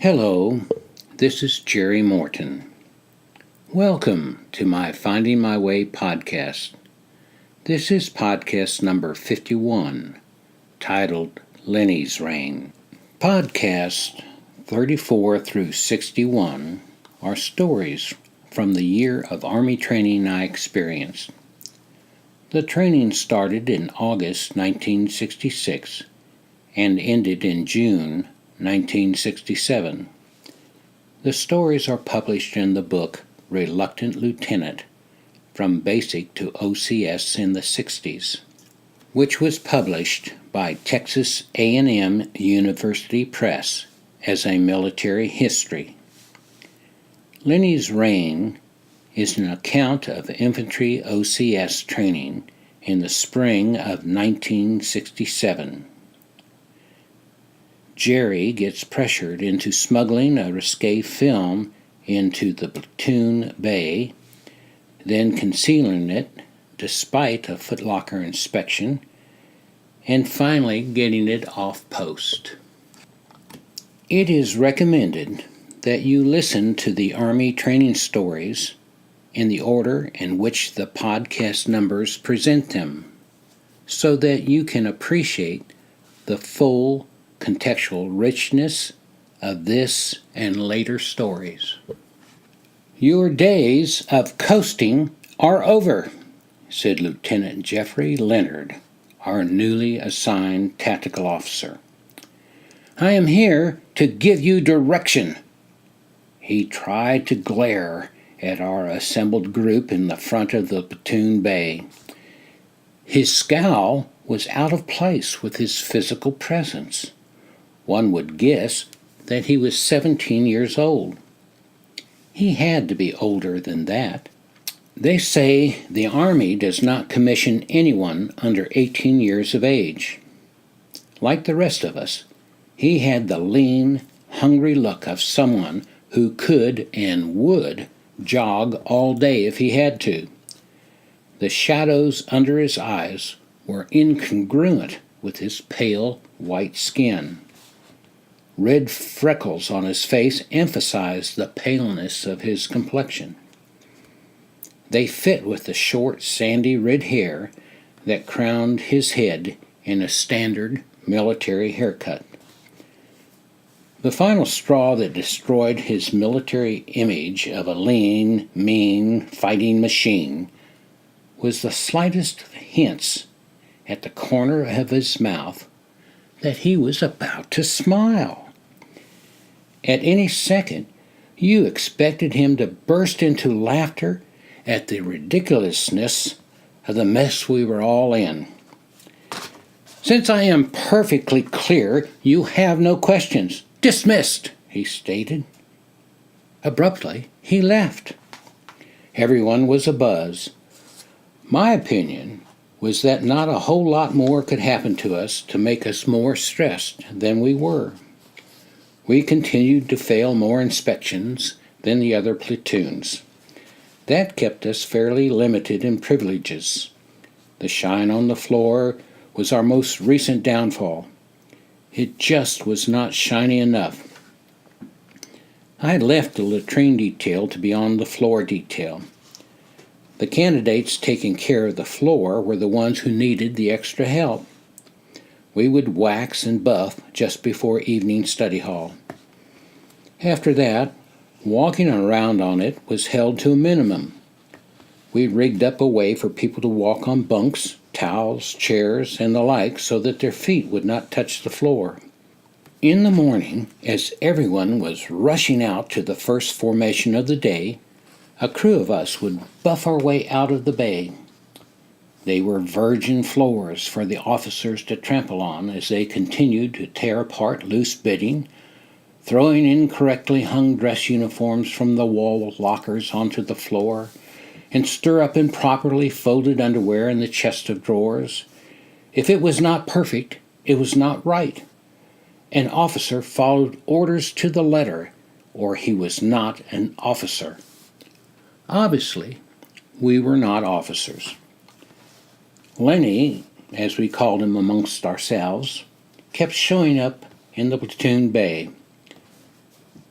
Hello, this is Jerry Morton. Welcome to my Finding My Way podcast. This is podcast number 51, titled Lenny's Reign. Podcasts 34 through 61 are stories from the year of Army training I experienced. The training started in August 1966 and ended in June 1967. The stories are published in the book Reluctant Lieutenant, From Basic to OCS in the 60s, which was published by Texas A&M University Press as a military history. Lenny's Reign is an account of infantry OCS training in the spring of 1967. Jerry gets pressured into smuggling a risque film into the platoon bay, then concealing it despite a footlocker inspection, and finally getting it off post. It is recommended that you listen to the Army training stories in the order in which the podcast numbers present them, so that you can appreciate the full contextual richness of this and later stories. Your days of coasting are over, said Lieutenant Jeffrey Leonard, our newly assigned tactical officer. I am here to give you direction. He tried to glare at our assembled group in the front of the platoon bay. His scowl was out of place with his physical presence. One would guess that he was 17 years old. He had to be older than that. They say the Army does not commission anyone under 18 years of age. Like the rest of us, he had the lean, hungry look of someone who could and would jog all day if he had to. The shadows under his eyes were incongruent with his pale white skin. Red freckles on his face emphasized the paleness of his complexion. They fit with the short, sandy red hair that crowned his head in a standard military haircut. The final straw that destroyed his military image of a lean, mean, fighting machine was the slightest of hints at the corner of his mouth that he was about to smile. At any second, you expected him to burst into laughter at the ridiculousness of the mess we were all in. Since I am perfectly clear, you have no questions. Dismissed, he stated. Abruptly, he left. Everyone was abuzz. My opinion was that not a whole lot more could happen to us to make us more stressed than we were. We continued to fail more inspections than the other platoons. That kept us fairly limited in privileges. The shine on the floor was our most recent downfall. It just was not shiny enough. I had left the latrine detail to be on the floor detail. The candidates taking care of the floor were the ones who needed the extra help. We would wax and buff just before evening study hall. After that, walking around on it was held to a minimum. We rigged up a way for people to walk on bunks, towels, chairs, and the like so that their feet would not touch the floor. In the morning, as everyone was rushing out to the first formation of the day, a crew of us would buff our way out of the bay. They were virgin floors for the officers to trample on as they continued to tear apart loose bedding, throwing incorrectly hung dress uniforms from the wall lockers onto the floor, and stir up improperly folded underwear in the chest of drawers. If it was not perfect, it was not right. An officer followed orders to the letter, or he was not an officer. Obviously, we were not officers. Lenny, as we called him amongst ourselves, kept showing up in the platoon bay.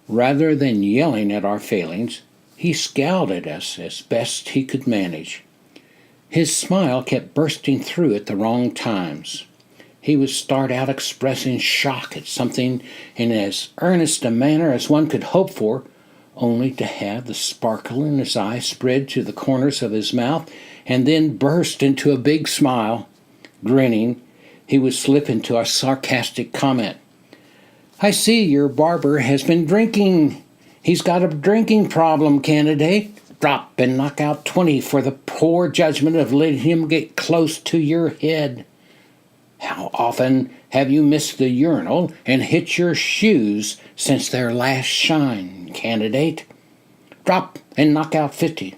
Rather than yelling at our failings, he scowled at us as best he could manage. His smile kept bursting through at the wrong times. He would start out expressing shock at something in as earnest a manner as one could hope for, only to have the sparkle in his eye spread to the corners of his mouth and then burst into a big smile. Grinning, he would slip into a sarcastic comment. "I see your barber has been drinking. He's got a drinking problem, candidate. Drop and knock out 20 for the poor judgment of letting him get close to your head. How often have you missed the urinal and hit your shoes since their last shine, candidate? Drop and knock out 50.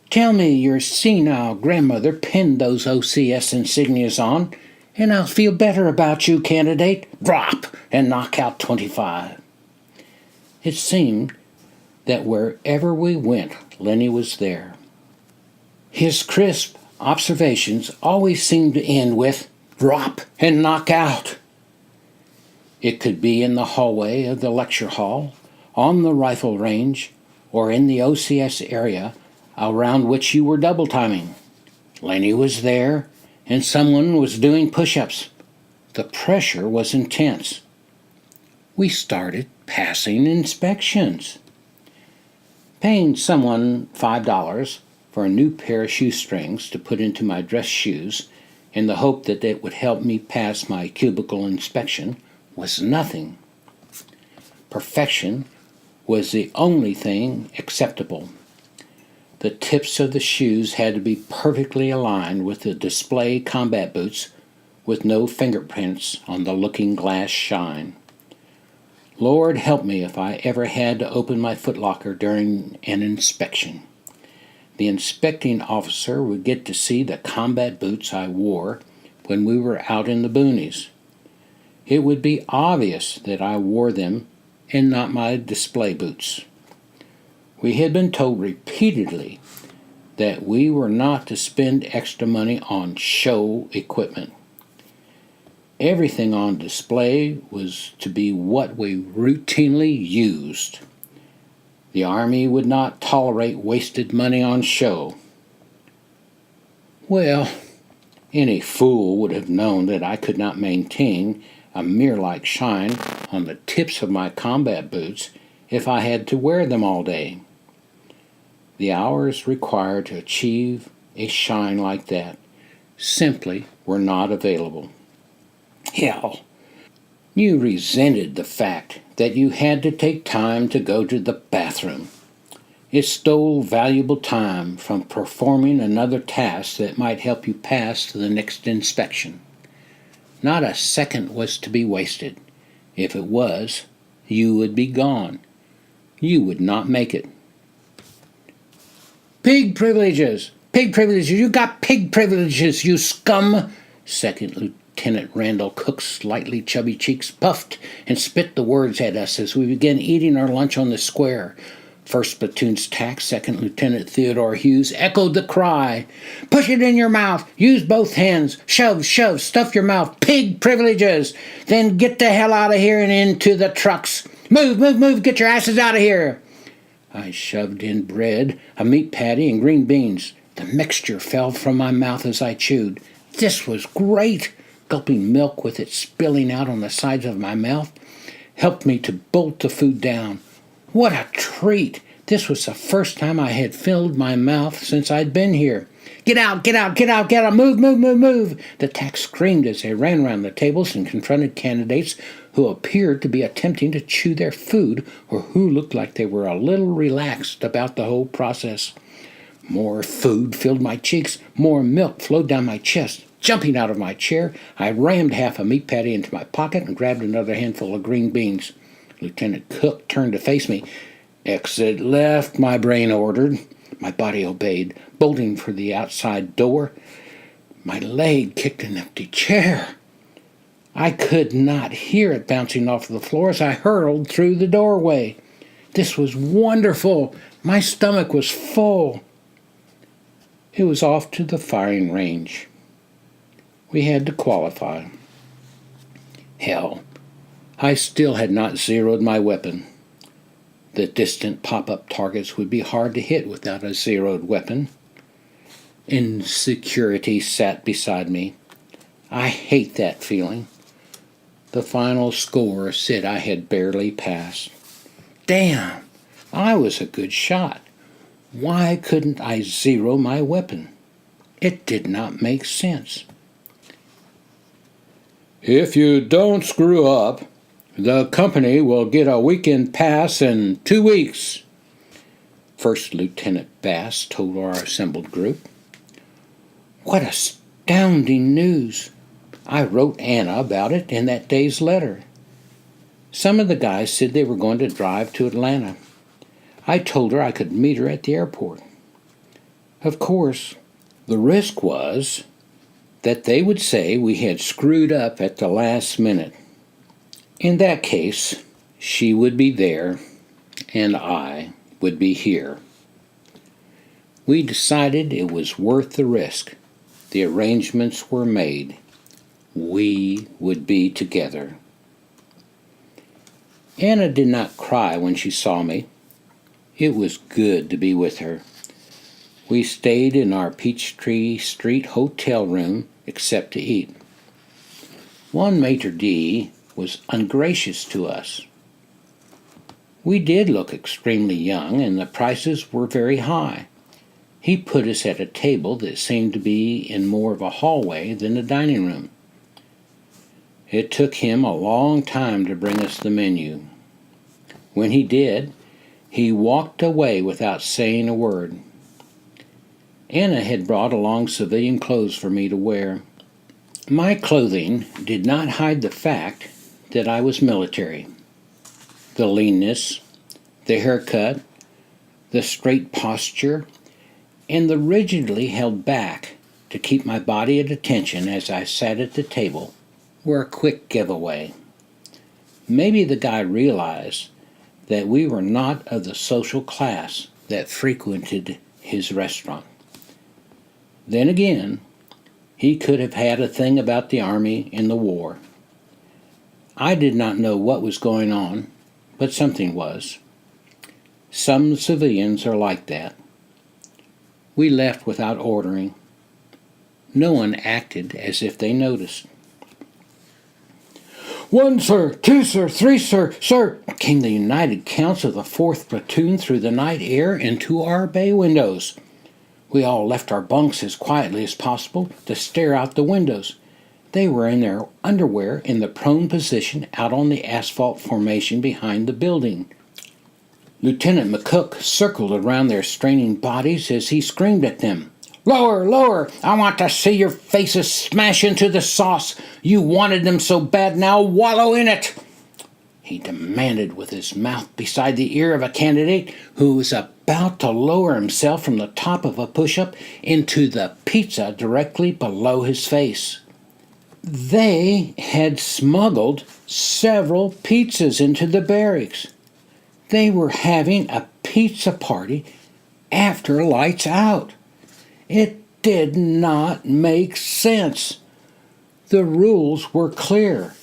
Tell me your senile grandmother pinned those OCS insignias on, and I'll feel better about you, candidate. Drop and knock out 25. It seemed that wherever we went, Lenny was there. His crisp observations always seemed to end with, drop and knock out. It could be in the hallway of the lecture hall, on the rifle range, or in the OCS area around which you were double timing. Lenny was there, and someone was doing push-ups. The pressure was intense. We started passing inspections. Paying someone $5 for a new pair of shoestrings to put into my dress shoes in the hope that it would help me pass my cubicle inspection was nothing. Perfection was the only thing acceptable. The tips of the shoes had to be perfectly aligned with the display combat boots with no fingerprints on the looking glass shine. Lord help me if I ever had to open my footlocker during an inspection. The inspecting officer would get to see the combat boots I wore when we were out in the boonies. It would be obvious that I wore them and not my display boots. We had been told repeatedly that we were not to spend extra money on show equipment. Everything on display was to be what we routinely used. The Army would not tolerate wasted money on show. Well, any fool would have known that I could not maintain a mirror-like shine on the tips of my combat boots if I had to wear them all day. The hours required to achieve a shine like that simply were not available. Hell, you resented the fact that you had to take time to go to the bathroom. It stole valuable time from performing another task that might help you pass to the next inspection. Not a second was to be wasted. If it was, you would be gone. You would not make it. Pig privileges! Pig privileges! You got pig privileges, you scum! Second Lieutenant Randall Cook's slightly chubby cheeks puffed and spit the words at us as we began eating our lunch on the square. First Platoon's TAC, Second Lieutenant Theodore Hughes, echoed the cry. Push it in your mouth. Use both hands. Shove, shove, stuff your mouth. Pig privileges. Then get the hell out of here and into the trucks. Move, move, move. Get your asses out of here. I shoved in bread, a meat patty, and green beans. The mixture fell from my mouth as I chewed. This was great. Gulping milk with it spilling out on the sides of my mouth helped me to bolt the food down. What a treat! This was the first time I had filled my mouth since I'd been here. Get out, get out, get out, get out, move, move, move, move! The TAC screamed as they ran around the tables and confronted candidates who appeared to be attempting to chew their food or who looked like they were a little relaxed about the whole process. More food filled my cheeks, more milk flowed down my chest. Jumping out of my chair, I rammed half a meat patty into my pocket and grabbed another handful of green beans. Lieutenant Cook turned to face me. Exit left, my brain ordered. My body obeyed, bolting for the outside door. My leg kicked an empty chair. I could not hear it bouncing off the floor as I hurtled through the doorway. This was wonderful. My stomach was full. It was off to the firing range. We had to qualify. Hell, I still had not zeroed my weapon. The distant pop-up targets would be hard to hit without a zeroed weapon. Insecurity sat beside me. I hate that feeling. The final score said I had barely passed. Damn! I was a good shot. Why couldn't I zero my weapon? It did not make sense. If you don't screw up, the company will get a weekend pass in 2 weeks, First Lieutenant Bass told our assembled group. What astounding news! I wrote Anna about it in that day's letter. Some of the guys said they were going to drive to Atlanta. I told her I could meet her at the airport. Of course, the risk was that they would say we had screwed up at the last minute. In that case, she would be there, and I would be here. We decided it was worth the risk. The arrangements were made. We would be together. Anna did not cry when she saw me. It was good to be with her. We stayed in our Peachtree Street hotel room except to eat. One maitre d' was ungracious to us. We did look extremely young, and the prices were very high. He put us at a table that seemed to be in more of a hallway than a dining room. It took him a long time to bring us the menu. When he did, he walked away without saying a word. Anna had brought along civilian clothes for me to wear. My clothing did not hide the fact that I was military. The leanness, the haircut, the straight posture, and the rigidly held back to keep my body at attention as I sat at the table were a quick giveaway. Maybe the guy realized that we were not of the social class that frequented his restaurant. Then again, he could have had a thing about the Army and the war. I did not know what was going on, but something was. Some civilians are like that. We left without ordering. No one acted as if they noticed. 1, sir, 2, sir, 3, sir, sir, came the united counts of the 4th Platoon through the night air into our bay windows. We all left our bunks as quietly as possible to stare out the windows. They were in their underwear in the prone position out on the asphalt formation behind the building. Lieutenant McCook circled around their straining bodies as he screamed at them. Lower, lower! I want to see your faces smash into the sauce. You wanted them so bad, now wallow in it! He demanded with his mouth beside the ear of a candidate who was about to lower himself from the top of a push-up into the pizza directly below his face. They had smuggled several pizzas into the barracks. They were having a pizza party after lights out. It did not make sense. The rules were clear.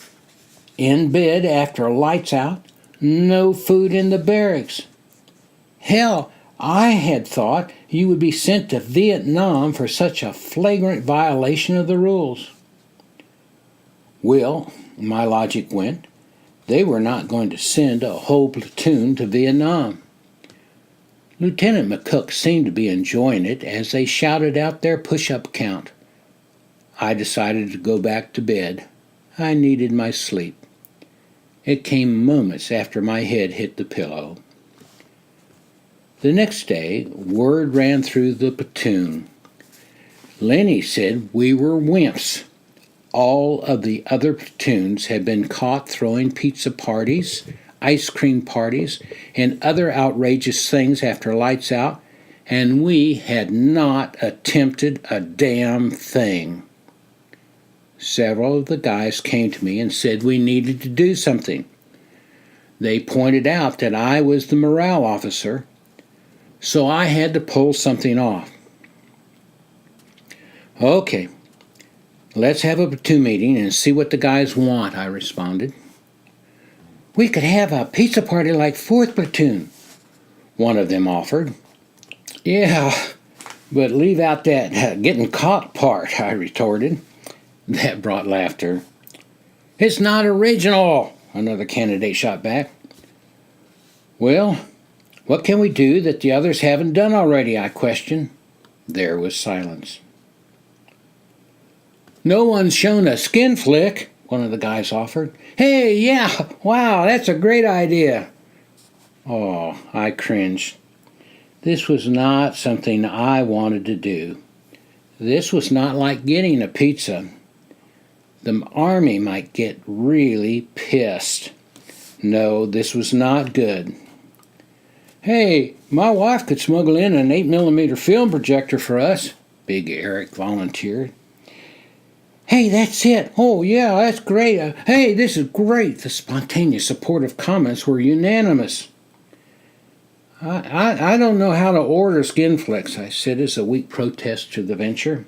In bed after lights out, no food in the barracks. Hell, I had thought you would be sent to Vietnam for such a flagrant violation of the rules. Well, my logic went, they were not going to send a whole platoon to Vietnam. Lieutenant McCook seemed to be enjoying it as they shouted out their push-up count. I decided to go back to bed. I needed my sleep. It came moments after my head hit the pillow. The next day, word ran through the platoon. Lenny said we were wimps. All of the other platoons had been caught throwing pizza parties, ice cream parties, and other outrageous things after lights out, and we had not attempted a damn thing. Several of the guys came to me and said we needed to do something. They pointed out that I was the morale officer, so I had to pull something off. Okay, let's have a platoon meeting and see what the guys want, I responded. We could have a pizza party like 4th Platoon, one of them offered. Yeah, but leave out that getting caught part, I retorted. That brought laughter. It's not original, another candidate shot back. Well, what can we do that the others haven't done already, I questioned. There was silence. No one's shown a skin flick, one of the guys offered. Hey, yeah, wow, that's a great idea. Oh, I cringed. This was not something I wanted to do. This was not like getting a pizza. The army might get really pissed. No, this was not good. Hey, my wife could smuggle in an 8mm film projector for us, Big Eric volunteered. Hey, that's it. Oh, yeah, that's great. Hey, this is great. The spontaneous supportive comments were unanimous. I don't know how to order skin flicks, I said as a weak protest to the venture.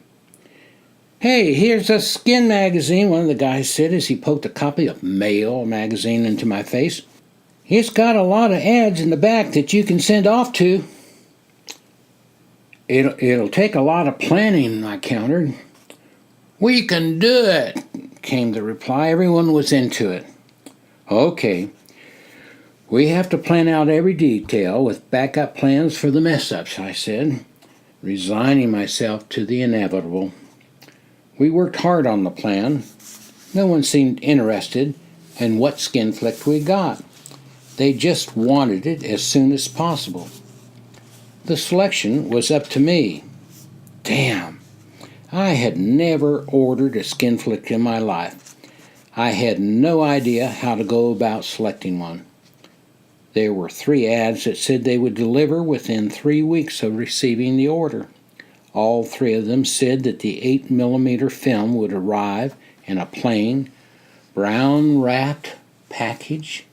Hey, here's a skin magazine, one of the guys said as he poked a copy of Mail magazine into my face. It's got a lot of ads in the back that you can send off to. It'll take a lot of planning, I countered. We can do it, came the reply. Everyone was into it. Okay. We have to plan out every detail with backup plans for the mess-ups, I said, resigning myself to the inevitable. We worked hard on the plan. No one seemed interested in what skin flick we got. They just wanted it as soon as possible. The selection was up to me. Damn, I had never ordered a skin flick in my life. I had no idea how to go about selecting one. There were 3 ads that said they would deliver within 3 weeks of receiving the order. All 3 of them said that the 8mm film would arrive in a plain, brown-wrapped package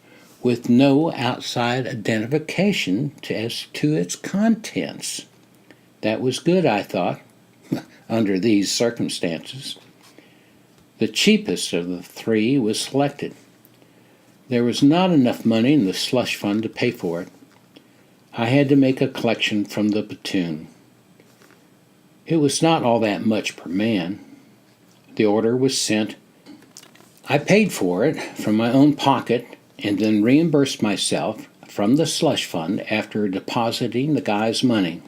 with no outside identification as to its contents. That was good, I thought, under these circumstances. The cheapest of the 3 was selected. There was not enough money in the slush fund to pay for it. I had to make a collection from the platoon. It was not all that much per man. The order was sent. I paid for it from my own pocket and then reimbursed myself from the slush fund after depositing the guy's money.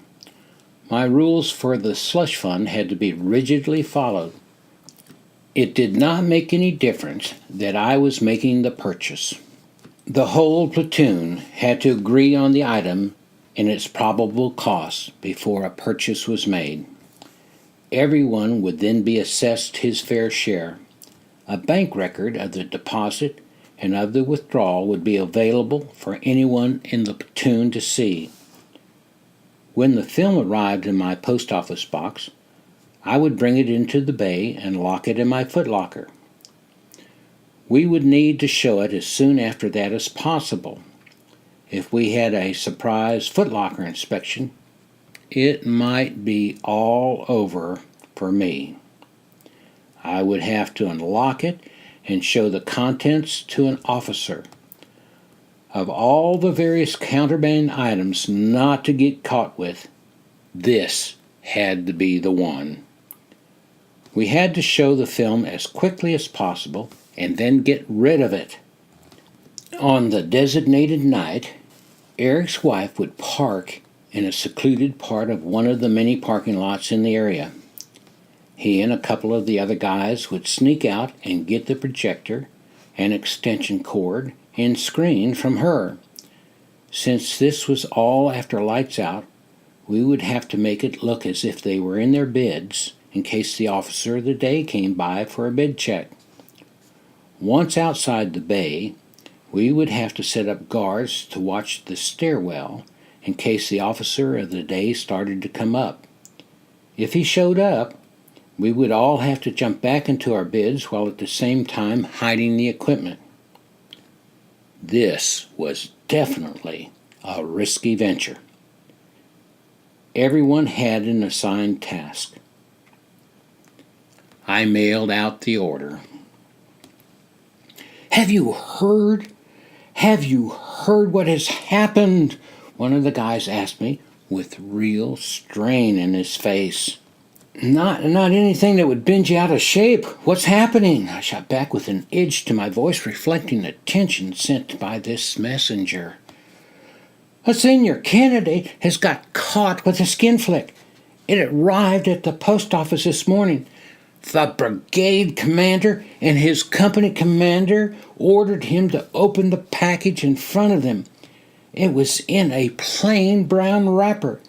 My rules for the slush fund had to be rigidly followed. It did not make any difference that I was making the purchase. The whole platoon had to agree on the item and its probable cost before a purchase was made. Everyone would then be assessed his fair share. A bank record of the deposit and of the withdrawal would be available for anyone in the platoon to see. When the film arrived in my post office box, I would bring it into the bay and lock it in my footlocker. We would need to show it as soon after that as possible. If we had a surprise footlocker inspection, it might be all over for me. I would have to unlock it and show the contents to an officer. Of all the various contraband items not to get caught with, this had to be the one. We had to show the film as quickly as possible and then get rid of it. On the designated night, Eric's wife would park in a secluded part of one of the many parking lots in the area. He and a couple of the other guys would sneak out and get the projector and extension cord and screen from her. Since this was all after lights out, we would have to make it look as if they were in their beds in case the officer of the day came by for a bed check. Once outside the bay, we would have to set up guards to watch the stairwell in case the officer of the day started to come up. If he showed up, we would all have to jump back into our beds while at the same time hiding the equipment. This was definitely a risky venture. Everyone had an assigned task. I mailed out the order. Have you heard "Have you heard what has happened?" one of the guys asked me with real strain in his face. Not anything that would bend you out of shape. What's happening?" I shot back with an edge to my voice reflecting the tension sent by this messenger. "A senior candidate has got caught with a skin flick. It arrived at the post office this morning. The brigade commander and his company commander ordered him to open the package in front of them. It was in a plain brown wrapper.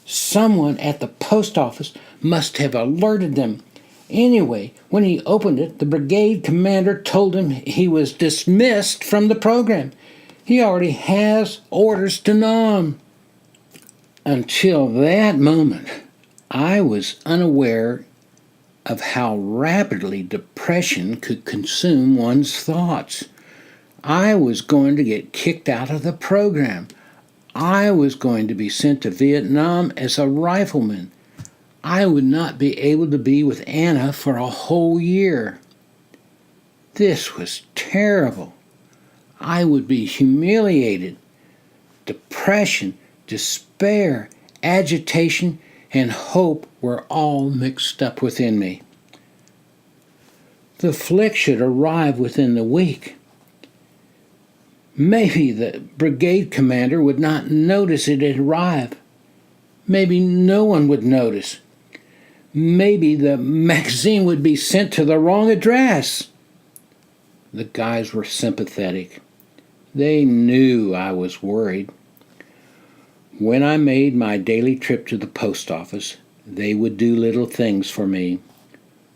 Someone at the post office must have alerted them. Anyway, when he opened it, the brigade commander told him he was dismissed from the program. He already has orders to numb." Until that moment, I was unaware of how rapidly depression could consume one's thoughts. I was going to get kicked out of the program. I was going to be sent to Vietnam as a rifleman. I would not be able to be with Anna for a whole year. This was terrible. I would be humiliated. Depression, despair, agitation, and hope were all mixed up within me. The flick should arrive within the week. Maybe the brigade commander would not notice it had arrived. Maybe no one would notice. Maybe the magazine would be sent to the wrong address. The guys were sympathetic. They knew I was worried. When I made my daily trip to the post office, they would do little things for me.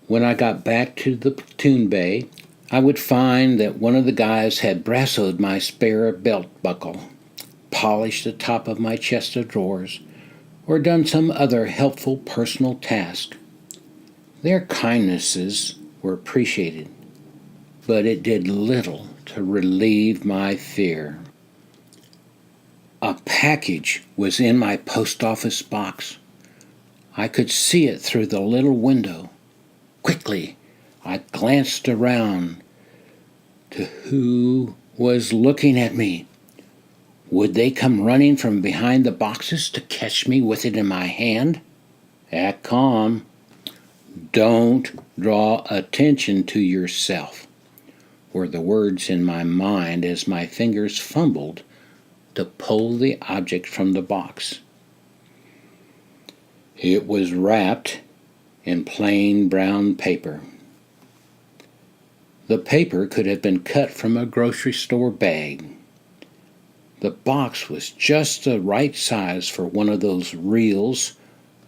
When I got back to the platoon bay, I would find that one of the guys had brassoed my spare belt buckle, polished the top of my chest of drawers, or done some other helpful personal task. Their kindnesses were appreciated, but it did little to relieve my fear. A package was in my post office box. I could see it through the little window. Quickly, I glanced around to who was looking at me. Would they come running from behind the boxes to catch me with it in my hand? Act calm. Don't draw attention to yourself, were the words in my mind as my fingers fumbled to pull the object from the box. It was wrapped in plain brown paper. The paper could have been cut from a grocery store bag. The box was just the right size for one of those reels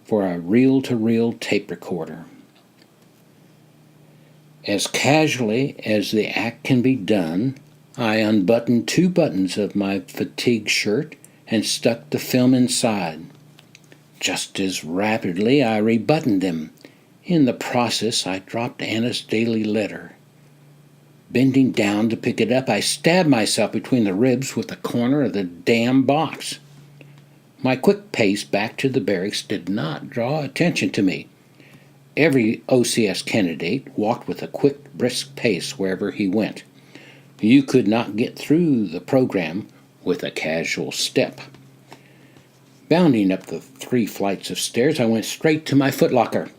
for a reel-to-reel tape recorder. As casually as the act can be done, I unbuttoned 2 buttons of my fatigue shirt and stuck the film inside. Just as rapidly I rebuttoned them. In the process, I dropped Anna's daily letter. Bending down to pick it up, I stabbed myself between the ribs with the corner of the damn box. My quick pace back to the barracks did not draw attention to me. Every OCS candidate walked with a quick, brisk pace wherever he went. You could not get through the program with a casual step. Bounding up the 3 flights of stairs, I went straight to my footlocker.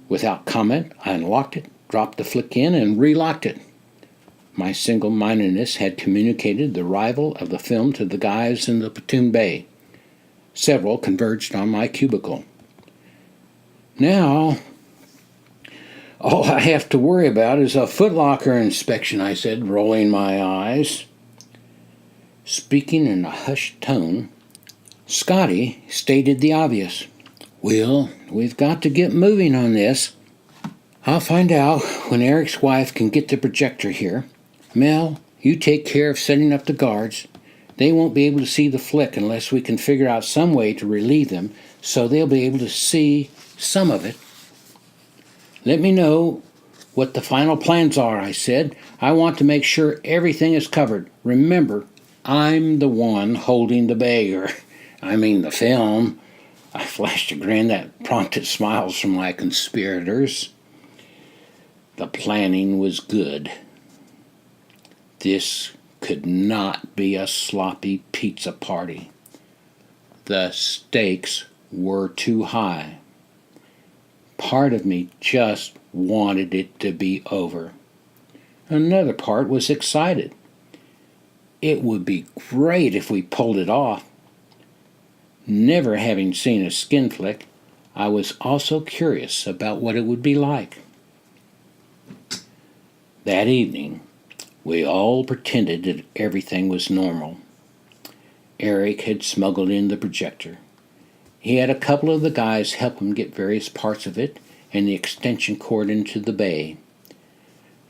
Without comment, I unlocked it, dropped the flick in, and relocked it. My single-mindedness had communicated the arrival of the film to the guys in the platoon bay. Several converged on my cubicle. Now, all I have to worry about is a footlocker inspection, I said, rolling my eyes. Speaking in a hushed tone, Scotty stated the obvious. "Will, we've got to get moving on this. I'll find out when Eric's wife can get the projector here. Mel, you take care of setting up the guards. They won't be able to see the flick unless we can figure out some way to relieve them so they'll be able to see some of it." "Let me know what the final plans are," I said. "I want to make sure everything is covered. Remember, I'm the one holding the bag, the film." I flashed a grin that prompted smiles from my conspirators. The planning was good. This could not be a sloppy pizza party. The stakes were too high. Part of me just wanted it to be over. Another part was excited. It would be great if we pulled it off. Never having seen a skin flick, I was also curious about what it would be like. That evening, we all pretended that everything was normal. Eric had smuggled in the projector. He had a couple of the guys help him get various parts of it and the extension cord into the bay.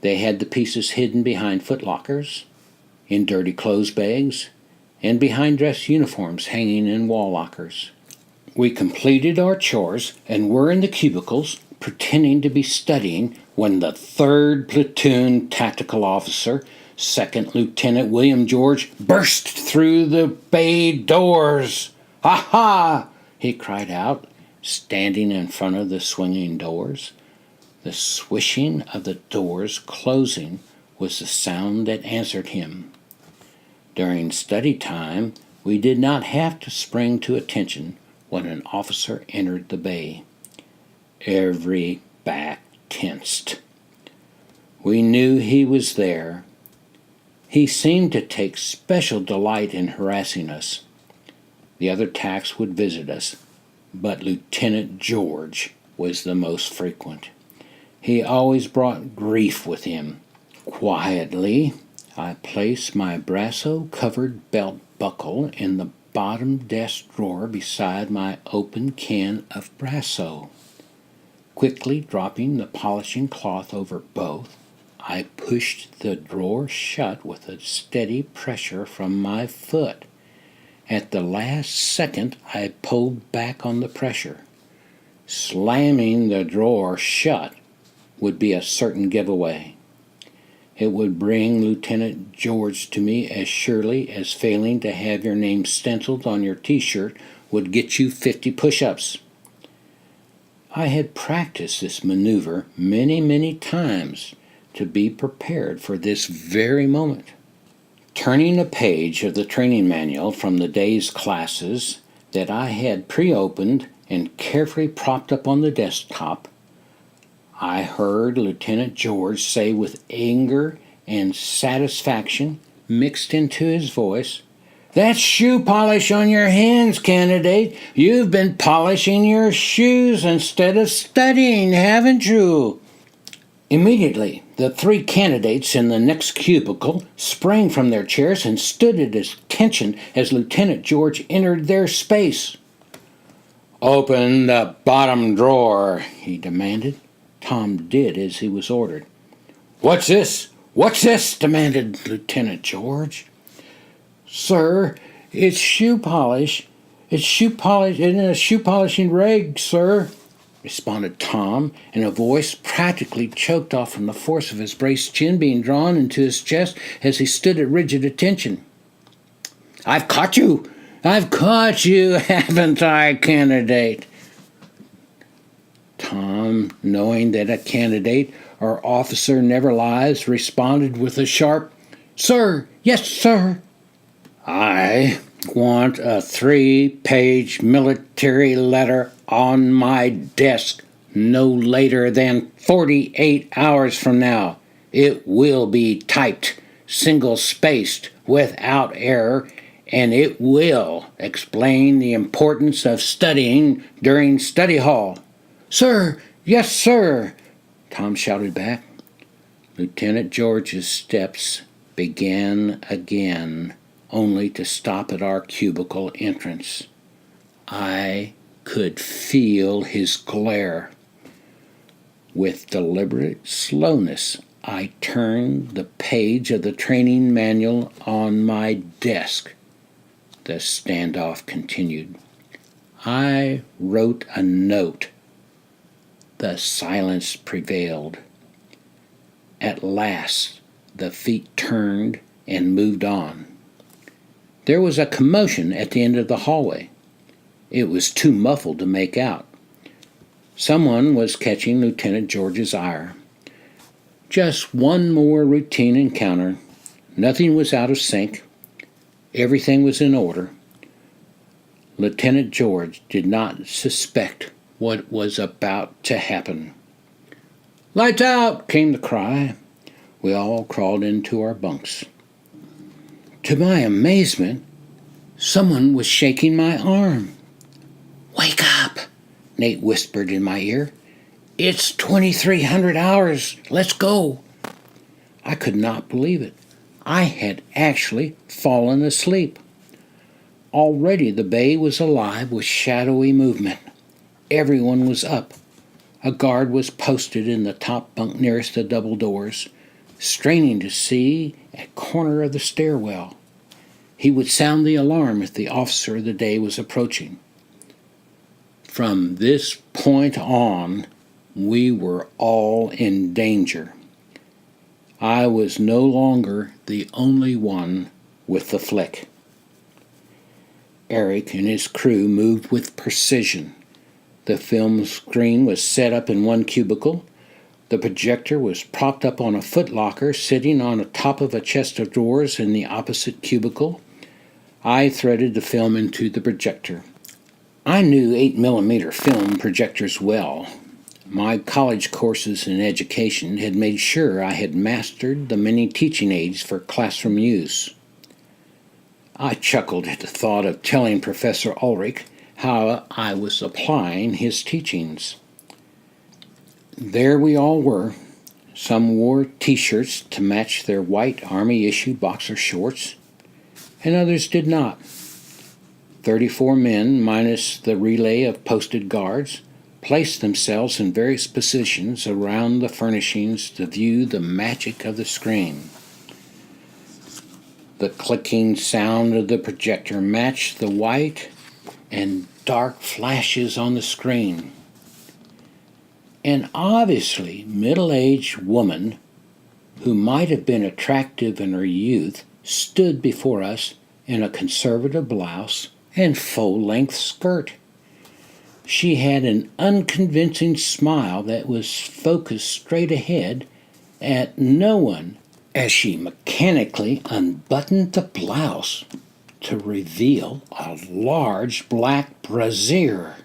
They had the pieces hidden behind footlockers, in dirty clothes bags, and behind dress uniforms hanging in wall lockers. We completed our chores and were in the cubicles, pretending to be studying, when the 3rd Platoon Tactical Officer, 2nd Lieutenant William George, burst through the bay doors. "Ha ha!" he cried out, standing in front of the swinging doors. The swishing of the doors closing was the sound that answered him. During study time, we did not have to spring to attention when an officer entered the bay. Every back tensed. We knew he was there. He seemed to take special delight in harassing us. The other tacs would visit us, but Lieutenant George was the most frequent. He always brought grief with him. Quietly, I placed my brasso-covered belt buckle in the bottom desk drawer beside my open can of brasso. Quickly dropping the polishing cloth over both, I pushed the drawer shut with a steady pressure from my foot. At the last second, I pulled back on the pressure. Slamming the drawer shut would be a certain giveaway. It would bring Lieutenant George to me as surely as failing to have your name stenciled on your t-shirt would get you 50 push-ups. I had practiced this maneuver many times to be prepared for this very moment. Turning a page of the training manual from the day's classes that I had pre-opened and carefully propped up on the desktop, I heard Lieutenant George say with anger and satisfaction mixed into his voice, "That's shoe polish on your hands, candidate. You've been polishing your shoes instead of studying, haven't you?" Immediately, the 3 candidates in the next cubicle sprang from their chairs and stood at attention as Lieutenant George entered their space. "Open the bottom drawer," he demanded. Tom did as he was ordered. "What's this? What's this?" demanded Lieutenant George. "Sir, it's shoe polish. It's shoe polish in a shoe polishing rag, sir," responded Tom, in a voice practically choked off from the force of his braced chin being drawn into his chest as he stood at rigid attention. I've caught you, haven't I, candidate?" Tom, knowing that a candidate or officer never lies, responded with a sharp, "Sir, yes, sir." "I want a 3-page military letter on my desk no later than 48 hours from now. It will be typed, single-spaced, without error, and it will explain the importance of studying during study hall." "Sir, yes, sir," Tom shouted back. Lieutenant George's steps began again, only to stop at our cubicle entrance. I could feel his glare. With deliberate slowness, I turned the page of the training manual on my desk. The standoff continued. I wrote a note. The silence prevailed. At last, the feet turned and moved on. There was a commotion at the end of the hallway. It was too muffled to make out. Someone was catching Lieutenant George's ire. Just one more routine encounter. Nothing was out of sync. Everything was in order. Lieutenant George did not suspect what was about to happen. "Lights out!" came the cry. We all crawled into our bunks. To my amazement, someone was shaking my arm. "Wake up," Nate whispered in my ear. "It's 2300 hours. Let's go." I could not believe it. I had actually fallen asleep. Already the bay was alive with shadowy movement. Everyone was up. A guard was posted in the top bunk nearest the double doors, straining to see a corner of the stairwell. He would sound the alarm if the officer of the day was approaching. From this point on, we were all in danger. I was no longer the only one with the flick. Eric and his crew moved with precision. The film screen was set up in one cubicle. The projector was propped up on a footlocker sitting on the top of a chest of drawers in the opposite cubicle. I threaded the film into the projector. I knew 8mm film projectors well. My college courses in education had made sure I had mastered the many teaching aids for classroom use. I chuckled at the thought of telling Professor Ulrich how I was applying his teachings. There we all were. Some wore T-shirts to match their white Army-issue boxer shorts, and others did not. 34 men, minus the relay of posted guards, placed themselves in various positions around the furnishings to view the magic of the screen. The clicking sound of the projector matched the white and dark flashes on the screen. An obviously middle-aged woman, who might have been attractive in her youth, stood before us in a conservative blouse and full-length skirt. She had an unconvincing smile that was focused straight ahead at no one as she mechanically unbuttoned the blouse to reveal a large black brassiere.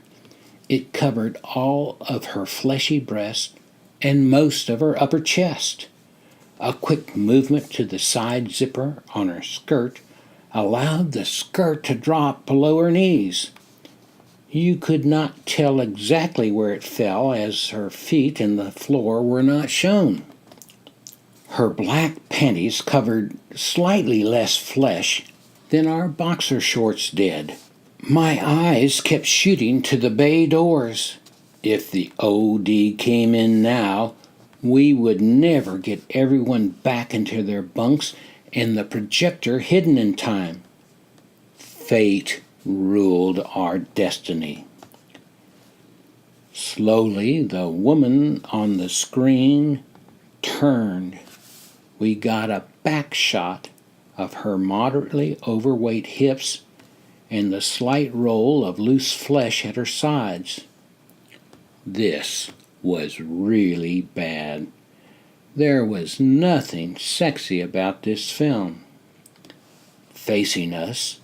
It covered all of her fleshy breast and most of her upper chest. A quick movement to the side zipper on her skirt allowed the skirt to drop below her knees. You could not tell exactly where it fell, as her feet and the floor were not shown. Her black panties covered slightly less flesh than our boxer shorts did. My eyes kept shooting to the bay doors. If the OD came in now, we would never get everyone back into their bunks and the projector hidden in time. Fate ruled our destiny. Slowly, the woman on the screen turned. We got a back shot of her moderately overweight hips and the slight roll of loose flesh at her sides. This was really bad. There was nothing sexy about this film. Facing us,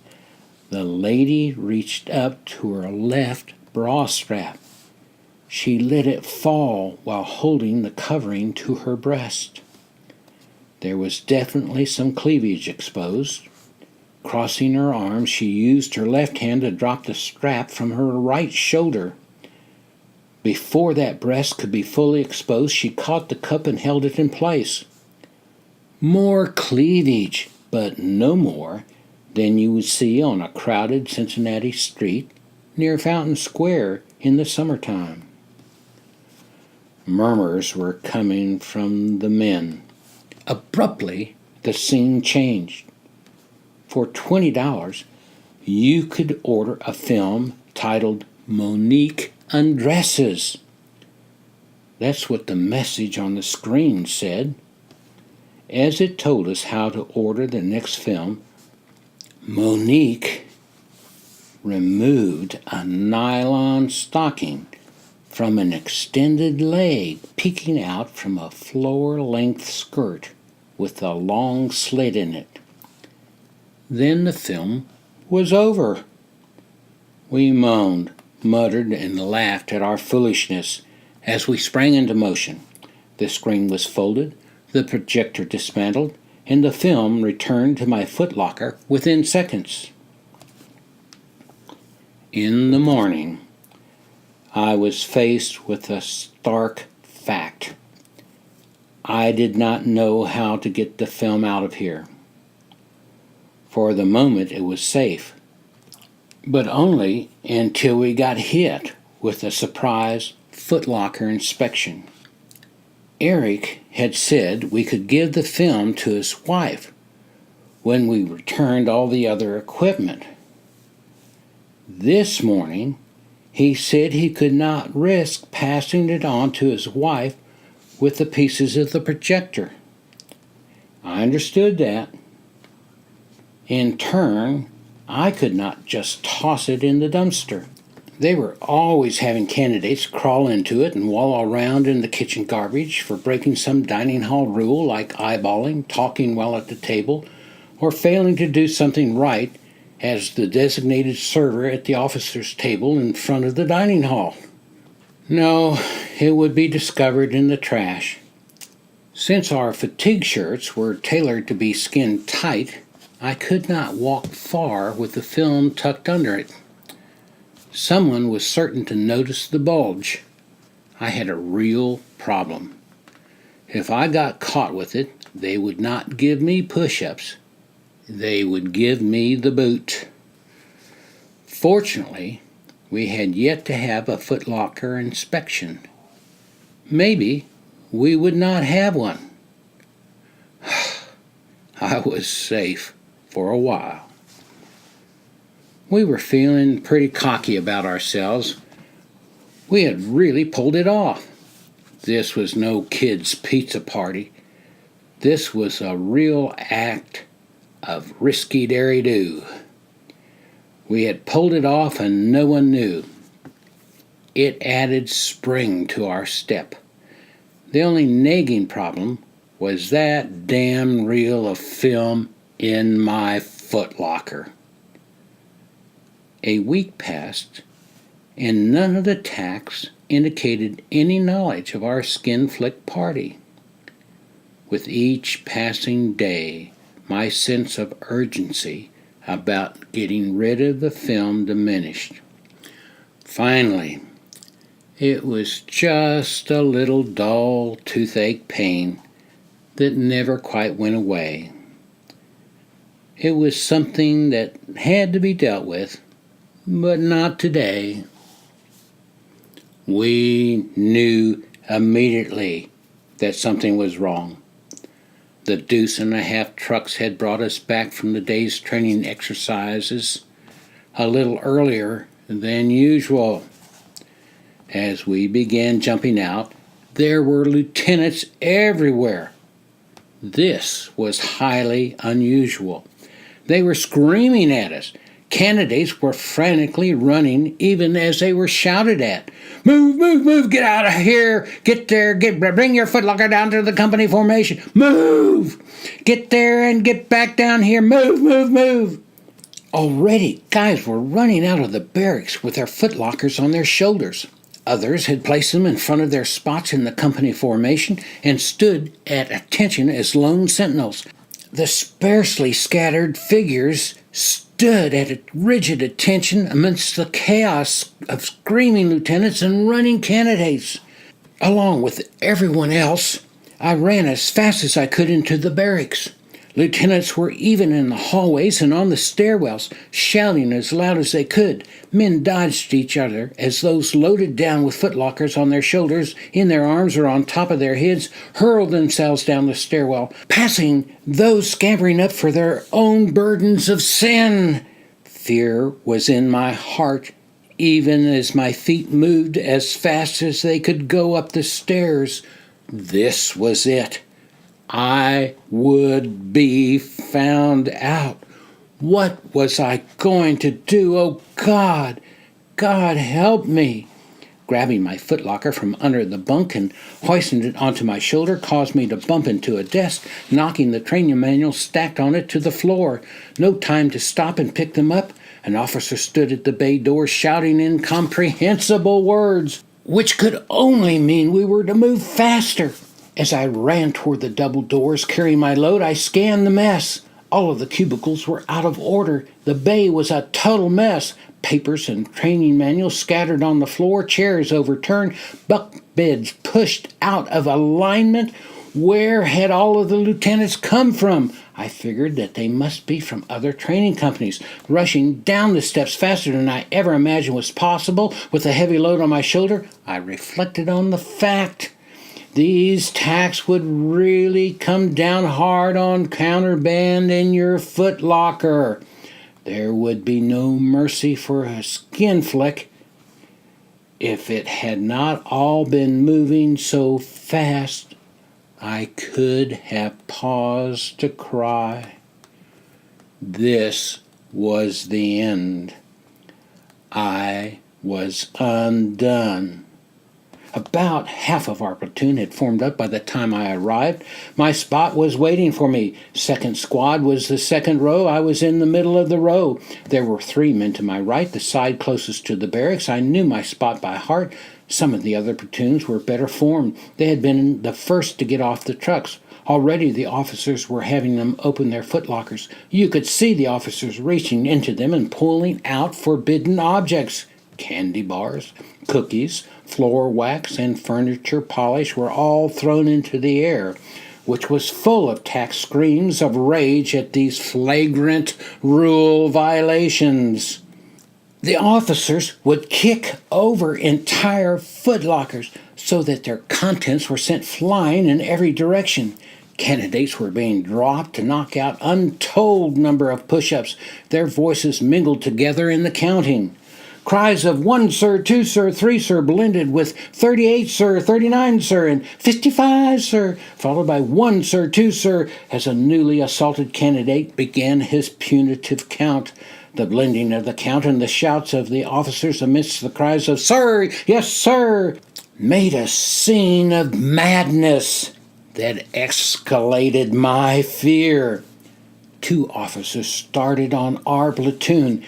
the lady reached up to her left bra strap. She let it fall while holding the covering to her breast. There was definitely some cleavage exposed. Crossing her arms, she used her left hand to drop the strap from her right shoulder. Before that breast could be fully exposed, she caught the cup and held it in place. More cleavage, but no more than you would see on a crowded Cincinnati street near Fountain Square in the summertime. Murmurs were coming from the men. Abruptly, the scene changed. For $20, you could order a film titled Monique Undresses. That's what the message on the screen said. As it told us how to order the next film, Monique removed a nylon stocking from an extended leg peeking out from a floor-length skirt with a long slit in it. Then the film was over. We moaned, muttered, and laughed at our foolishness as we sprang into motion. The screen was folded, the projector dismantled, and the film returned to my footlocker within seconds. In the morning, I was faced with a stark fact. I did not know how to get the film out of here. For the moment it was safe, but only until we got hit with a surprise footlocker inspection. Eric had said we could give the film to his wife when we returned all the other equipment. This morning, he said he could not risk passing it on to his wife with the pieces of the projector. I understood that. In turn, I could not just toss it in the dumpster. They were always having candidates crawl into it and wallow around in the kitchen garbage for breaking some dining hall rule like eyeballing, talking while at the table, or failing to do something right as the designated server at the officer's table in front of the dining hall. No, it would be discovered in the trash. Since our fatigue shirts were tailored to be skin tight, I could not walk far with the film tucked under it. Someone was certain to notice the bulge. I had a real problem. If I got caught with it, they would not give me push-ups. They would give me the boot. Fortunately, we had yet to have a footlocker inspection. Maybe we would not have one. I was safe for a while. We were feeling pretty cocky about ourselves. We had really pulled it off. This was no kid's pizza party. This was a real act of risky dairy-do. We had pulled it off and no one knew. It added spring to our step. The only nagging problem was that damn reel of film in my footlocker. A week passed, and none of the tacks indicated any knowledge of our skin-flick party. With each passing day, my sense of urgency about getting rid of the film diminished. Finally, it was just a little dull toothache pain that never quite went away. It was something that had to be dealt with, but not today. We knew immediately that something was wrong. The 2.5 trucks had brought us back from the day's training exercises a little earlier than usual. As we began jumping out, there were lieutenants everywhere. This was highly unusual. They were screaming at us. Candidates were frantically running even as they were shouted at. Move, move, move, get out of here. Get there, bring your footlocker down to the company formation. Move! Get there and get back down here. Move, move, move. Already, guys were running out of the barracks with their footlockers on their shoulders. Others had placed them in front of their spots in the company formation and stood at attention as lone sentinels. The sparsely scattered figures stood at a rigid attention amidst the chaos of screaming lieutenants and running candidates. Along with everyone else, I ran as fast as I could into the barracks. Lieutenants were even in the hallways and on the stairwells, shouting as loud as they could. Men dodged each other as those loaded down with footlockers on their shoulders, in their arms, or on top of their heads hurled themselves down the stairwell, passing those scampering up for their own burdens of sin. Fear was in my heart, even as my feet moved as fast as they could go up the stairs. This was it. I would be found out. What was I going to do? Oh, God! God help me! grabbing my footlocker from under the bunk and hoisting it onto my shoulder caused me to bump into a desk, knocking the training manual stacked on it to the floor. No time to stop and pick them up. An officer stood at the bay door shouting incomprehensible words, which could only mean we were to move faster. As I ran toward the double doors carrying my load, I scanned the mess. All of the cubicles were out of order. The bay was a total mess. Papers and training manuals scattered on the floor, chairs overturned, bunk beds pushed out of alignment. Where had all of the lieutenants come from? I figured that they must be from other training companies, rushing down the steps faster than I ever imagined was possible with a heavy load on my shoulder. I reflected on the fact these tacks would really come down hard on counterband in your footlocker. There would be no mercy for a skin fleck if it had not all been moving so fast. I could have paused to cry. This was the end. I was undone. About half of our platoon had formed up by the time I arrived. My spot was waiting for me. Second squad was the second row. I was in the middle of the row. There were 3 men to my right, the side closest to the barracks. I knew my spot by heart. Some of the other platoons were better formed. They had been the first to get off the trucks. Already the officers were having them open their footlockers. You could see the officers reaching into them and pulling out forbidden objects. Candy bars, cookies, floor wax, and furniture polish were all thrown into the air, which was full of tack screams of rage at these flagrant rule violations. The officers would kick over entire footlockers so that their contents were sent flying in every direction. Candidates were being dropped to knock out untold number of push-ups. Their voices mingled together in the counting. Cries of 1 sir, 2 sir, 3 sir blended with 38 sir, 39 sir, and 55 sir, followed by 1 sir, 2 sir, as a newly assaulted candidate began his punitive count. The blending of the count and the shouts of the officers amidst the cries of "Sir, yes sir," made a scene of madness that escalated my fear. 2 officers started on our platoon.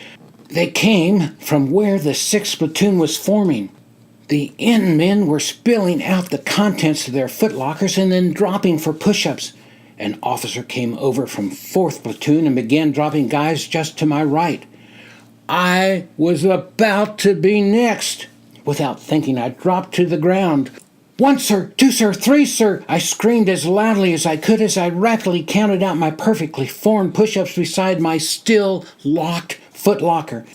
They came from where the 6th platoon was forming. The end men were spilling out the contents of their footlockers and then dropping for push-ups. An officer came over from 4th platoon and began dropping guys just to my right. I was about to be next. Without thinking, I dropped to the ground. 1 sir, 2 sir, 3 sir, I screamed as loudly as I could as I rapidly counted out my perfectly formed push-ups beside my still locked footlocker.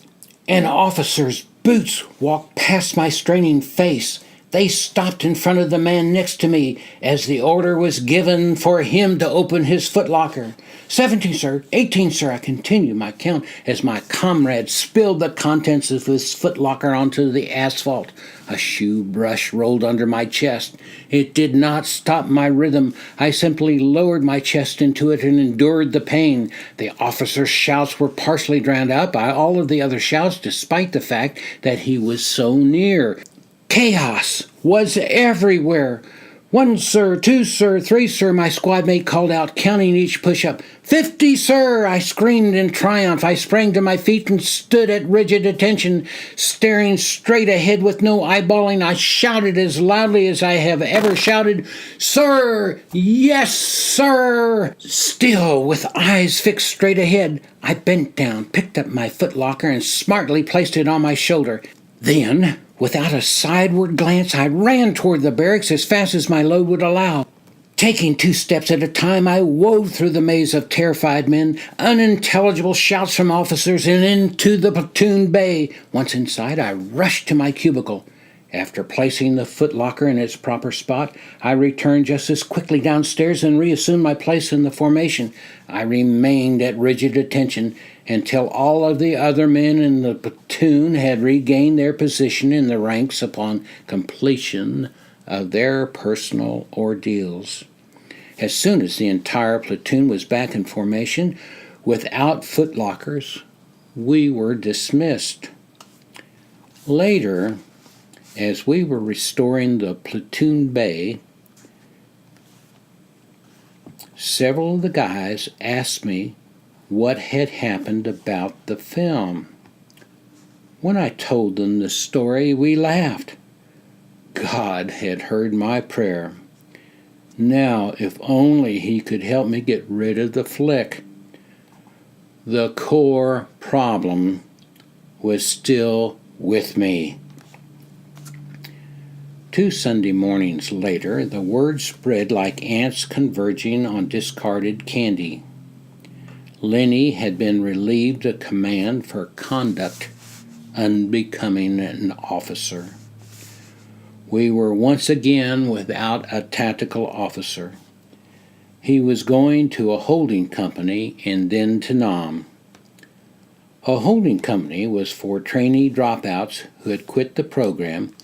An officer's boots walked past my straining face. They stopped in front of the man next to me as the order was given for him to open his footlocker. 17, sir, 18, sir, I continued my count as my comrade spilled the contents of his footlocker onto the asphalt. A shoe brush rolled under my chest. It did not stop my rhythm. I simply lowered my chest into it and endured the pain. The officer's shouts were partially drowned out by all of the other shouts, despite the fact that he was so near. Chaos was everywhere. 1 sir, 2 sir, 3 sir, my squad mate called out, counting each push-up. 50 sir, I screamed in triumph. I sprang to my feet and stood at rigid attention, staring straight ahead with no eyeballing. I shouted as loudly as I have ever shouted, "Sir, yes sir!" Still with eyes fixed straight ahead, I bent down, picked up my footlocker, and smartly placed it on my shoulder. Then, without a sideward glance, I ran toward the barracks as fast as my load would allow. Taking 2 steps at a time, I wove through the maze of terrified men, unintelligible shouts from officers, and into the platoon bay. Once inside, I rushed to my cubicle. After placing the footlocker in its proper spot, I returned just as quickly downstairs and reassumed my place in the formation. I remained at rigid attention until all of the other men in the platoon had regained their position in the ranks upon completion of their personal ordeals. As soon as the entire platoon was back in formation, without footlockers, we were dismissed. Later, As we were restoring the platoon bay, several of the guys asked me what had happened about the film. When I told them the story, we laughed. God had heard my prayer. Now, if only he could help me get rid of the flick. The core problem was still with me. 2 Sunday mornings later, the word spread like ants converging on discarded candy. Lenny had been relieved of command for conduct unbecoming an officer. We were once again without a tactical officer. He was going to a holding company and then to Nam. A holding company was for trainee dropouts who had quit the program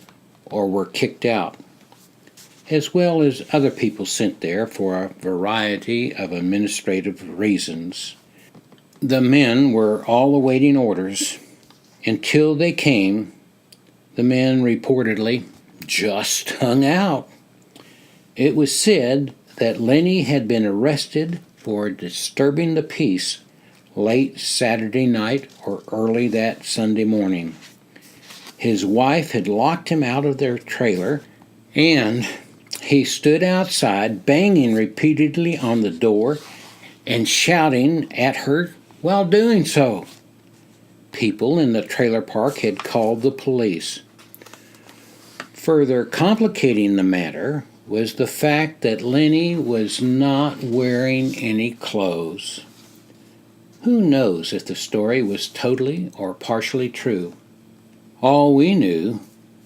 or were kicked out, as well as other people sent there for a variety of administrative reasons. The men were all awaiting orders. Until they came, the men reportedly just hung out. It was said that Lenny had been arrested for disturbing the peace late Saturday night or early that Sunday morning. His wife had locked him out of their trailer, and he stood outside banging repeatedly on the door and shouting at her while doing so. People in the trailer park had called the police. Further complicating the matter was the fact that Lenny was not wearing any clothes. Who knows if the story was totally or partially true? All we knew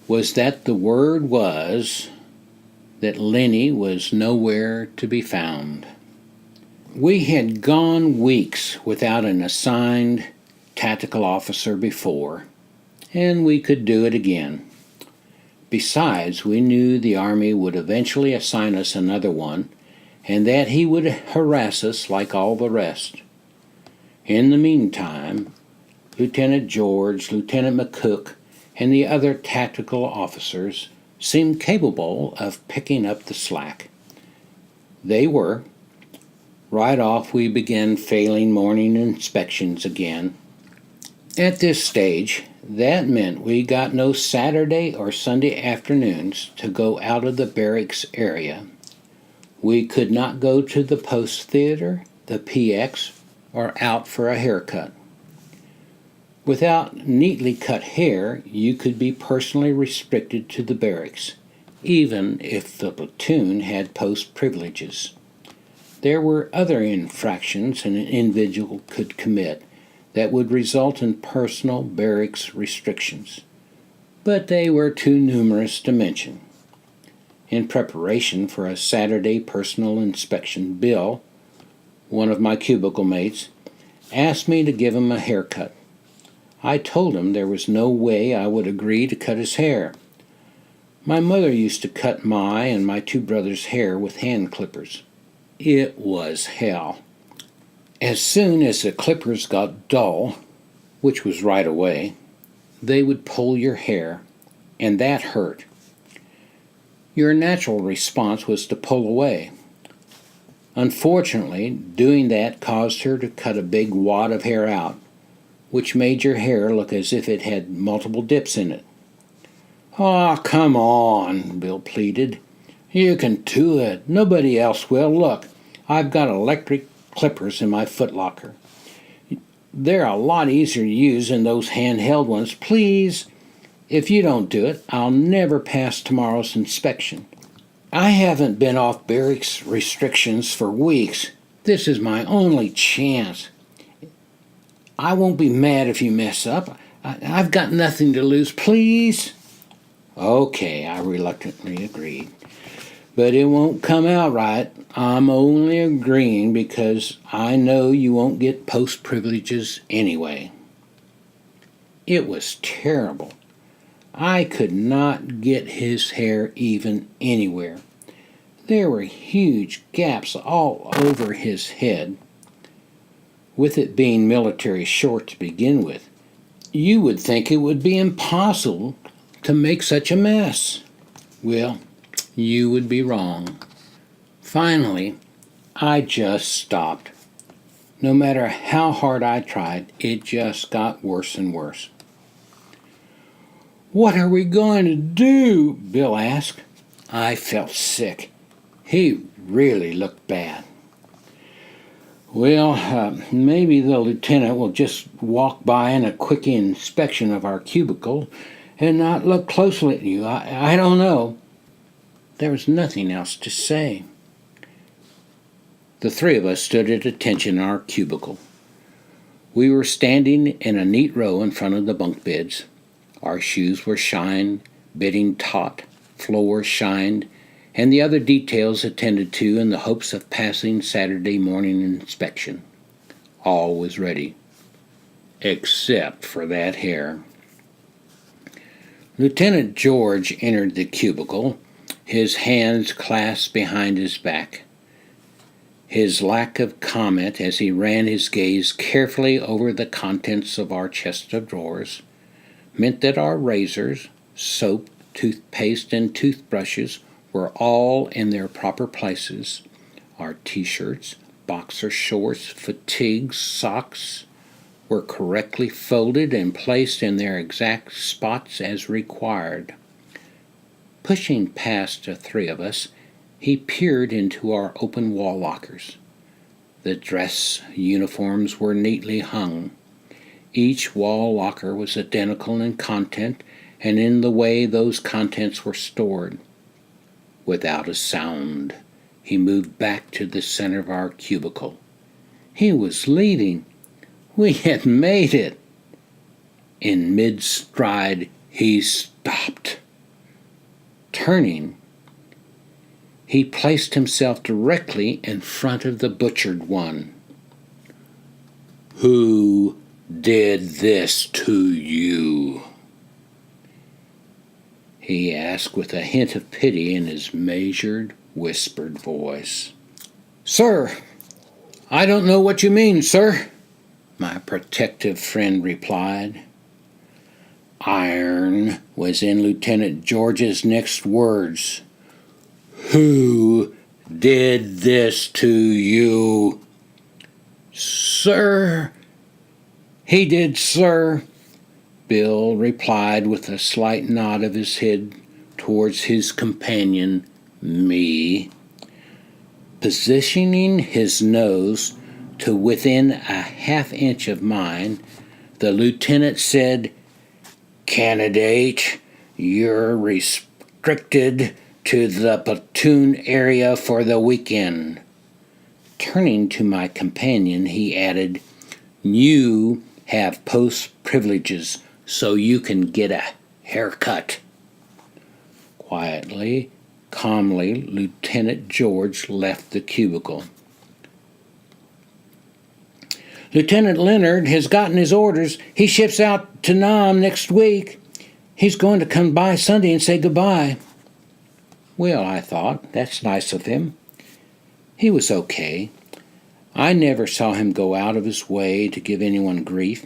was that the word was that Lenny was nowhere to be found. We had gone weeks without an assigned tactical officer before, and we could do it again. Besides, we knew the Army would eventually assign us another one, and that he would harass us like all the rest. In the meantime, Lieutenant George, Lieutenant McCook, and the other tactical officers seemed capable of picking up the slack. They were. Right off we began failing morning inspections again. At this stage, that meant we got no Saturday or Sunday afternoons to go out of the barracks area. We could not go to the post theater, the PX, or out for a haircut. Without neatly cut hair, you could be personally restricted to the barracks, even if the platoon had post privileges. There were other infractions an individual could commit that would result in personal barracks restrictions, but they were too numerous to mention. In preparation for a Saturday personal inspection, Bill, one of my cubicle mates, asked me to give him a haircut. I told him there was no way I would agree to cut his hair. My mother used to cut my and my 2 brothers' hair with hand clippers. It was hell. As soon as the clippers got dull, which was right away, they would pull your hair, and that hurt. Your natural response was to pull away. Unfortunately, doing that caused her to cut a big wad of hair out, which made your hair look as if it had multiple dips in it. "Oh, come on," Bill pleaded. "You can do it. Nobody else will. Look, I've got electric clippers in my footlocker. They're a lot easier to use than those handheld ones. Please, if you don't do it, I'll never pass tomorrow's inspection. I haven't been off barracks restrictions for weeks. This is my only chance. I won't be mad if you mess up. I've got nothing to lose. Please." "Okay," I reluctantly agreed. "But it won't come out right. I'm only agreeing because I know you won't get post privileges anyway." It was terrible. I could not get his hair even anywhere. There were huge gaps all over his head. With it being military short to begin with, you would think it would be impossible to make such a mess? Well, you would be wrong. Finally, I just stopped. No matter how hard I tried, it just got worse and worse. "What are we going to do?" Bill asked. I felt sick. He really looked bad. "Well, maybe the lieutenant will just walk by in a quick inspection of our cubicle and not look closely at you. I don't know." There was nothing else to say. The three of us stood at attention in our cubicle. We were standing in a neat row in front of the bunk beds. Our shoes were shined, bedding taut, floor shined, and the other details attended to in the hopes of passing Saturday morning inspection. All was ready, except for that hair. Lieutenant George entered the cubicle, his hands clasped behind his back. His lack of comment as he ran his gaze carefully over the contents of our chest of drawers meant that our razors, soap, toothpaste, and toothbrushes were all in their proper places. Our t-shirts, boxer shorts, fatigues, socks were correctly folded and placed in their exact spots as required. Pushing past the three of us, he peered into our open wall lockers. The dress uniforms were neatly hung. Each wall locker was identical in content and in the way those contents were stored. Without a sound, he moved back to the center of our cubicle. He was leaving. We had made it. In mid-stride, he stopped. Turning, he placed himself directly in front of the butchered one. "Who did this to you?" he asked with a hint of pity in his measured, whispered voice. "Sir, I don't know what you mean, sir," my protective friend replied. Iron was in Lieutenant George's next words. "Who did this to you?" "Sir, he did, sir," Bill replied with a slight nod of his head towards his companion, me. Positioning his nose to within a half-inch of mine, the lieutenant said, "Candidate, you're restricted to the platoon area for the weekend." Turning to my companion, he added, "You have post privileges, so you can get a haircut." Quietly, calmly, Lieutenant George left the cubicle. "Lieutenant Leonard has gotten his orders. He ships out to Nam next week. He's going to come by Sunday and say goodbye." Well, I thought, that's nice of him. He was okay. I never saw him go out of his way to give anyone grief.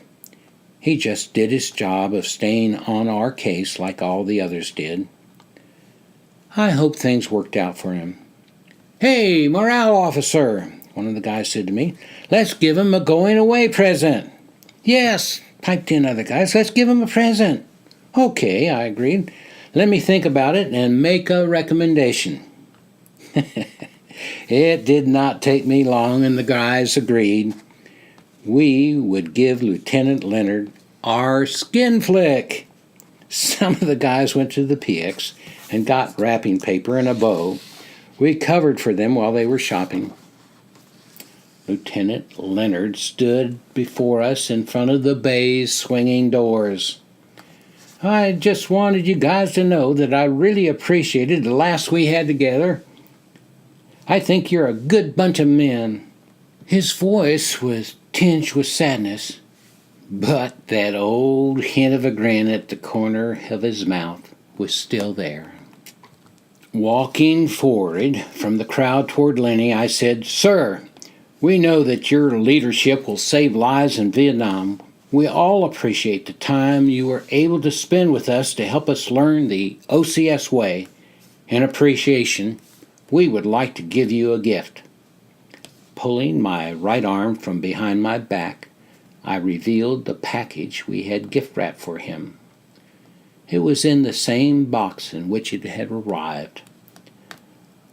He just did his job of staying on our case like all the others did. I hope things worked out for him. "Hey, morale officer," one of the guys said to me, "let's give him a going-away present." "Yes," piped in other guys, "let's give him a present." "Okay," I agreed. "Let me think about it and make a recommendation." It did not take me long, and the guys agreed. We would give Lieutenant Leonard our skin flick. Some of the guys went to the PX and got wrapping paper and a bow. We covered for them while they were shopping. Lieutenant Leonard stood before us in front of the bay's swinging doors. "I just wanted you guys to know that I really appreciated the laughs we had together. I think you're a good bunch of men." His voice was tinged with sadness, but that old hint of a grin at the corner of his mouth was still there. Walking forward from the crowd toward Lenny, I said, "Sir, we know that your leadership will save lives in Vietnam. We all appreciate the time you were able to spend with us to help us learn the OCS way. In appreciation, we would like to give you a gift. Pulling my right arm from behind my back, I revealed the package we had gift wrapped for him. It was in the same box in which it had arrived.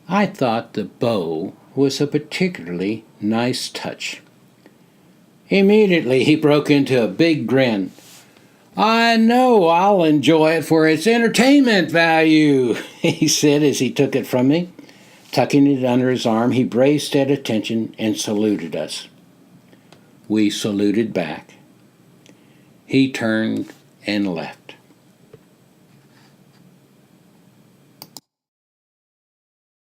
I thought the bow was a particularly nice touch. Immediately he broke into a big grin. "I know I'll enjoy it for its entertainment value," he said as he took it from me. Tucking it under his arm, he braced at attention and saluted us. We saluted back. He turned and left.